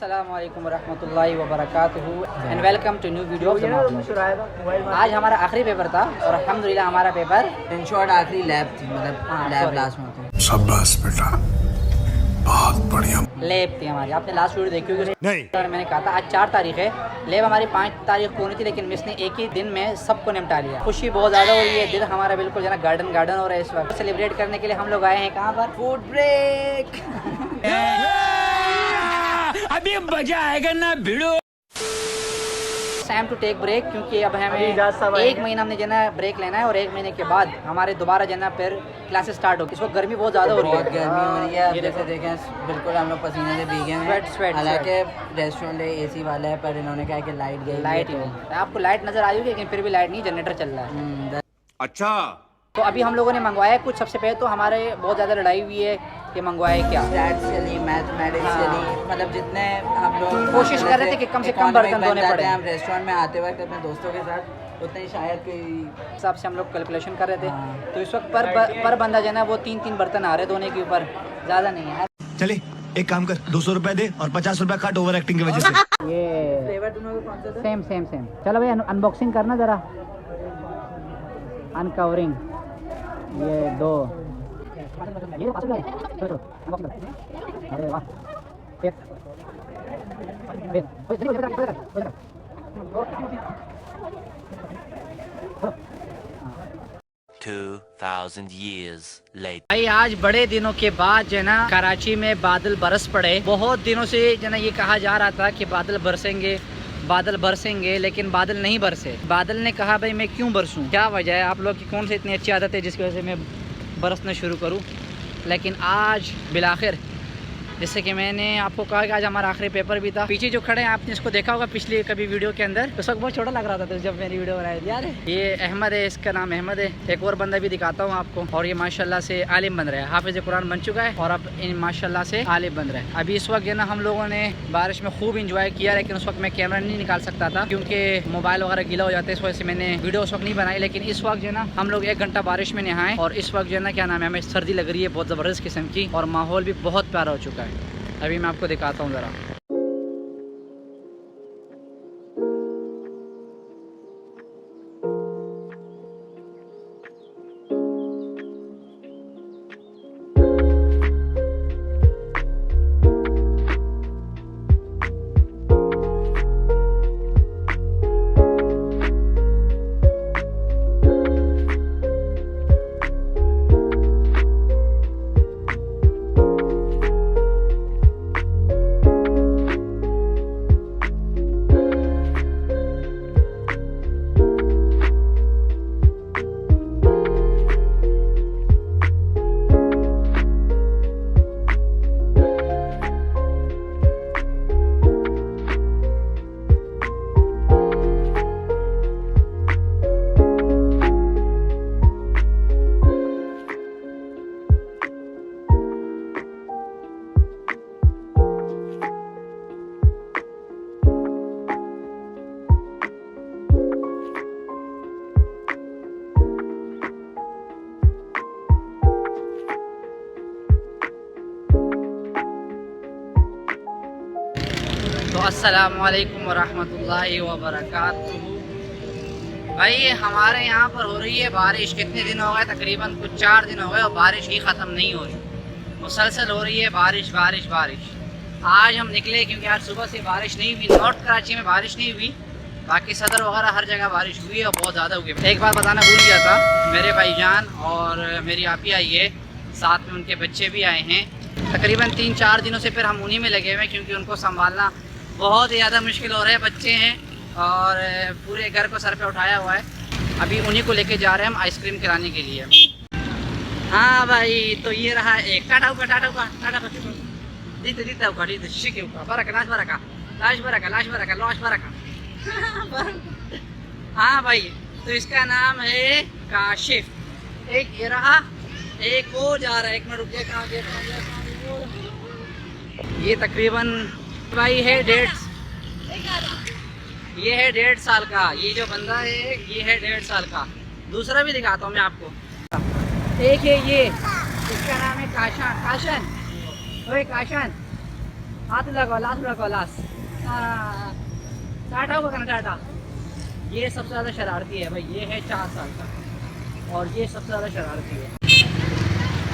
अस्सलामुअलैकुम वरहमतुल्लाहि वबरकातुहू and welcome to new video. आज हमारा आखिरी पेपर था और अल्हम्दुलिल्लाह हमारा पेपर इन शॉर्ट आखिरी लैब थी, मतलब लैब लास्ट में होती। शाबाश बेटा, बहुत बढ़िया। लैब थी हमारी। आपने लास्ट वीडियो देखी होगी नहीं। मैंने कहा था आज 4 तारीख है, लैब हमारी 5 तारीख को होनी थी, लेकिन मिस ने एक ही दिन में सबको निपटा लिया। खुशी बहुत ज़्यादा हो रही है, दिल हमारा बिल्कुल जना गार्डन हो रहा है। इस वक्त सेलिब्रेट करने के लिए हम लोग आए हैं कहाँ पर, फूड ब्रेक। अभी मजा आएगा ना भिड़ो। टाइम टू टेक ब्रेक, क्योंकि अब हमें 1 महीना हमने जना ब्रेक लेना है और 1 महीने के बाद हमारे दोबारा जना फिर क्लासेस स्टार्ट होगी। इस वक्त गर्मी बहुत ज़्यादा हो रही है, बहुत गर्मी हो रही है। अब जैसे देखें बिल्कुल हम लोग पसीने से भीगे हैं। स्वेट हालांकि रेस्टोरेंट एसी वाला है, पर इन्होंने कहा कि लाइट गई। लाइट ही नहीं, आपको लाइट नज़र आई होगी, लेकिन फिर भी लाइट नहीं, जनरेटर चल रहा है। अच्छा, तो अभी हम लोगों ने मंगवाया कुछ। सबसे पहले तो हमारे बहुत ज़्यादा लड़ाई हुई है कि मंगवाए क्या। स्टैट्स चली, मैथमेटिक्स चली, मतलब जितने हम लोग कोशिश कर रहे थे कि कम से कम बर्तन धोने पड़े। हम रेस्टोरेंट में आते वक्त अपने दोस्तों के साथ उतने ही शायद कोई हिसाब से हम लोग कैलकुलेशन कर रहे थे। तो इस वक्त पर बंदा जो है ना वो 3-3 बर्तन आ रहे धोने के ऊपर, ज़्यादा नहीं है। चले एक काम कर, 200 रुपए दे और 50 रुपए काट ओवर एक्टिंग की वजह से। ये फ्लेवर दोनों का कौन सा था? सेम। चलो भाई अनबॉक्सिंग करना ज़रा, अनकवरिंग। ये 2 अरे वाह, 2000 years later. भाई आज बड़े दिनों के बाद जो है ना कराची में बादल बरस पड़े। बहुत दिनों से जो है ना ये कहा जा रहा था कि बादल बरसेंगे, लेकिन बादल नहीं बरसे। बादल ने कहा भाई मैं क्यों बरसूं, क्या वजह है, आप लोग की कौन सी इतनी अच्छी आदत है जिसकी वजह से मैं बरसना शुरू करूं। लेकिन आज बिलाखिर, जैसे कि मैंने आपको कहा कि आज हमारा आखिरी पेपर भी था। पीछे जो खड़े हैं आपने इसको देखा होगा पिछली कभी वीडियो के अंदर, उस वक्त बहुत छोटा लग रहा था तो जब मैंने वीडियो बनाई थी यार। ये अहमद है, इसका नाम अहमद है। एक और बंदा भी दिखाता हूँ आपको, और ये माशाल्लाह से आलिम बन रहा है, हाफिज कुरान बन चुका है और अब माशाल्लाह से आलिम बन रहा है। अभी इस वक्त जो ना हम लोगों ने बारिश में खूब इंजॉय किया, लेकिन उस वक्त मैं कैमरा नहीं निकाल सकता था क्योंकि मोबाइल वगैरह गीला हो जाता है, इस वजह से मैंने वीडियो उस वक्त नहीं बनाई। लेकिन इस वक्त जो ना हम लोग 1 घंटा बारिश में नहाए और इस वक्त जो है ना क्या नाम है, हमें सर्दी लग रही है बहुत ज़बरदस्त किस्म की, और माहौल भी बहुत प्यारा हो चुका है। अभी मैं आपको दिखाता हूँ ज़रा। तो अस्सलामुअलैकुम वरहमतुल्लाहि वबरकातुहू। भाई हमारे यहाँ पर हो रही है बारिश। कितने दिन हो गए, तकरीबन कुछ 4 दिन हो गए और बारिश ही ख़त्म नहीं हो रही, मुसलसल हो रही है बारिश। आज हम निकले क्योंकि आज सुबह से बारिश नहीं हुई। नॉर्थ कराची में बारिश नहीं हुई, बाकी सदर वगैरह हर जगह बारिश हुई है और बहुत ज़्यादा हुई। एक बात बताना भूल गया था, मेरे भाईजान और मेरी आपी आई है, साथ में उनके बच्चे भी आए हैं। तकरीबन 3-4 दिनों से फिर हम उन्हीं में लगे हुए हैं क्योंकि उनको संभालना बहुत ज़्यादा मुश्किल हो रहा है। बच्चे हैं और पूरे घर को सर पे उठाया हुआ है। अभी उन्हीं को लेके जा रहे हैं हम आइसक्रीम खिलाने के लिए। हाँ भाई, तो ये रहा एक टाटा हाँ भाई, तो इसका नाम है काशिफ। एक ये रहा, एक वो जा रहा है। 1 मिनट रुक गया, कहाँ गया। ये तकरीबन भाई है 1.5 साल का। ये जो बंदा है ये है 1.5 साल का। दूसरा भी दिखाता हूँ मैं आपको। एक है ये, इसका नाम है काशन। ओए काशन, हाथ लगाओ, लास्ट। टाटा होगा ना, टाटा। ये सबसे ज़्यादा शरारती है भाई, ये है 4 साल का और ये सबसे ज़्यादा शरारती है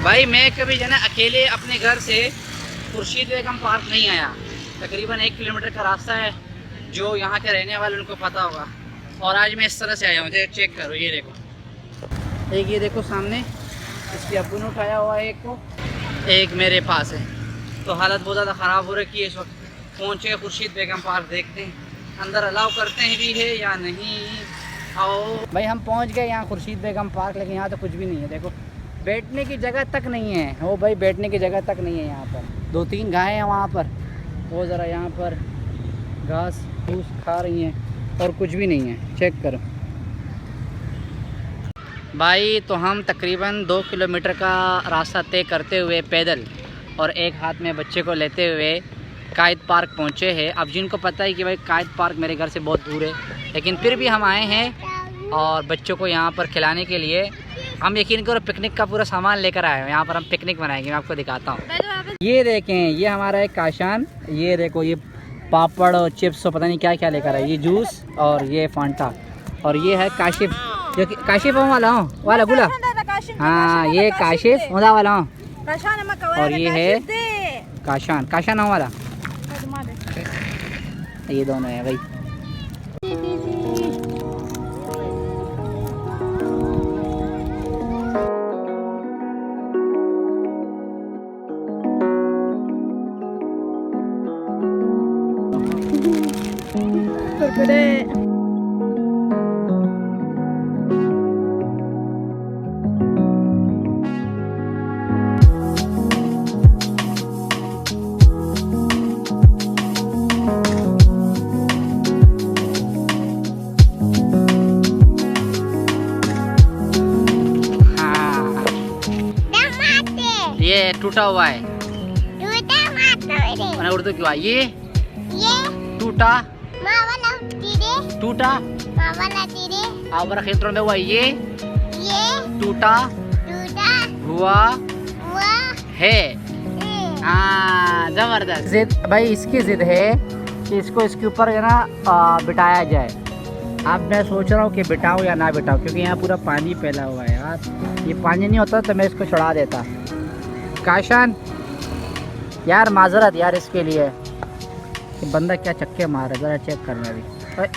भाई। मैं कभी जो है ना अकेले अपने घर से खुर्शीद बेगम पार्क नहीं आया। तकरीबन 1 किलोमीटर का रास्ता है, जो यहाँ के रहने वाले उनको पता होगा। और आज मैं इस तरह से आया हूँ, चेक करो, ये देखो, एक ये देखो सामने, इसके अब्बू ने उठाया हुआ है एक को, एक मेरे पास है। तो हालत बहुत ज़्यादा ख़राब हो रखी है इस वक्त। पहुँचे खुर्शीद बेगम पार्क, देखते हैं अंदर अलाउ करते हैं भी है या नहीं। आओ भाई, हम पहुँच गए यहाँ खुर्शीद बेगम पार्क, लेकिन यहाँ तो कुछ भी नहीं है। देखो बैठने की जगह तक नहीं है, वो भाई बैठने की जगह तक नहीं है यहाँ पर। 2-3 गायें हैं वहाँ पर, वो ज़रा यहाँ पर घास फूस खा रही हैं और कुछ भी नहीं है, चेक करो भाई। तो हम तकरीबन 2 किलोमीटर का रास्ता तय करते हुए पैदल और एक हाथ में बच्चे को लेते हुए कायद पार्क पहुँचे हैं। अब जिनको पता है कि भाई कायद पार्क मेरे घर से बहुत दूर है, लेकिन फिर भी हम आए हैं और बच्चों को यहाँ पर खिलाने के लिए। हम यकीन करो पिकनिक का पूरा सामान लेकर आए हैं, यहाँ पर हम पिकनिक बनाएंगे। मैं आपको दिखाता हूँ, ये देखें, ये हमारा एक काशान, ये देखो, ये पापड़ और चिप्स और पता नहीं क्या क्या लेकर आए, ये जूस और ये फांटा, और ये है काशिफ, जो काशिफ वाला हूँ वाला गुला, हाँ ये काशिफ मुदा वाला हूँ, और ये है काशान वाला, ये दोनों है भाई। ये टूटा हुआ है, मैंने उर्दू क्यों आई, ये टूटा आवर क्षेत्रों में हुआ, ये टूटा हुआ है। हाँ जबरदस्त जिद भाई, इसकी जिद है कि इसको इसके ऊपर जो ना बिठाया जाए। अब मैं सोच रहा हूँ कि बिठाऊँ या ना बिठाऊँ, क्योंकि यहाँ पूरा पानी फैला हुआ है यार। ये पानी नहीं होता तो मैं इसको चढ़ा देता। काशान यार माजरत यार इसके लिए, कि बंदा क्या चक्के मार रहा है, ज़रा चेक करना भी।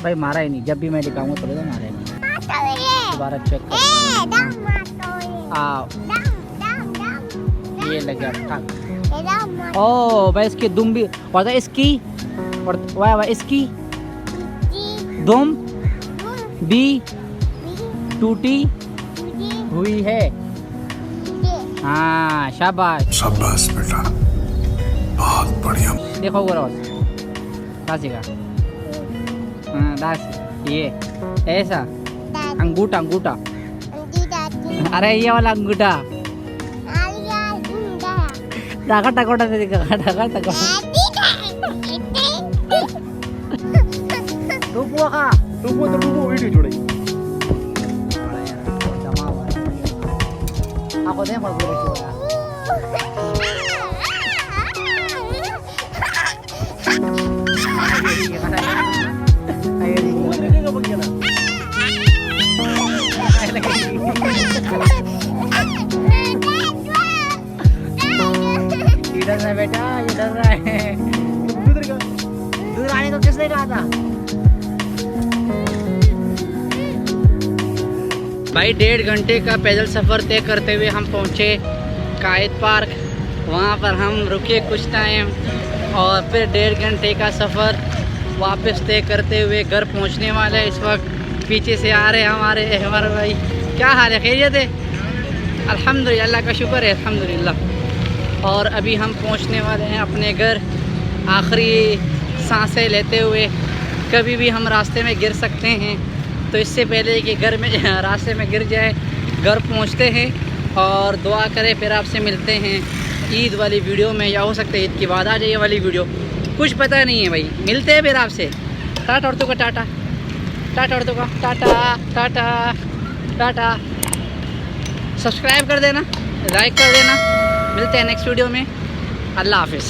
भाई मारा ही नहीं, जब भी मैं दिखाऊंगा तो मारेगा। दोबारा चेक कर, ये लग गया। ओ भाई इसकी दुम भी और इसकी और वाह इसकी दुम भी टूटी हुई है। हाँ शाबाश शाबाश बेटा, बहुत बढ़िया। देखो वो रोज दासीगा, हाँ दास, ये ऐसा अंगूठा अरे ये वाला अंगूठा टाका टकोटा से दिखा, टाका टकोटा टूपो का टूपो तो टूपो वीडियो छोड़ी आपको दे मत बोलो इधर है बेटा, इधर है। दूर आने को किसने कहा था भाई? 1.5 घंटे का पैदल सफ़र तय करते हुए हम पहुँचे कायद पार्क। वहाँ पर हम रुके कुछ टाइम और फिर 1.5 घंटे का सफ़र वापस तय करते हुए घर पहुँचने वाले हैं। इस वक्त पीछे से आ रहे हमारे भाई। क्या हाल है, खैरियत है? अल्हम्दुलिल्लाह, अल्लाह का शुक्र है, अल्हम्दुलिल्लाह। और अभी हम पहुँचने वाले हैं अपने घर, आखिरी सांसें लेते हुए। कभी भी हम रास्ते में गिर सकते हैं, तो इससे पहले कि घर में रास्ते में गिर जाए, घर पहुंचते हैं और दुआ करें। फिर आपसे मिलते हैं ईद वाली वीडियो में, या हो सकता है ईद के बाद आ जाए ये वाली वीडियो, कुछ पता नहीं है भाई। मिलते हैं फिर आपसे। टाटा औरतों का टाटा, टाटा औरतों का टाटा, टाटा टाटा। सब्सक्राइब कर देना, लाइक कर देना। मिलते हैं नेक्स्ट वीडियो में। अल्लाह हाफिज़।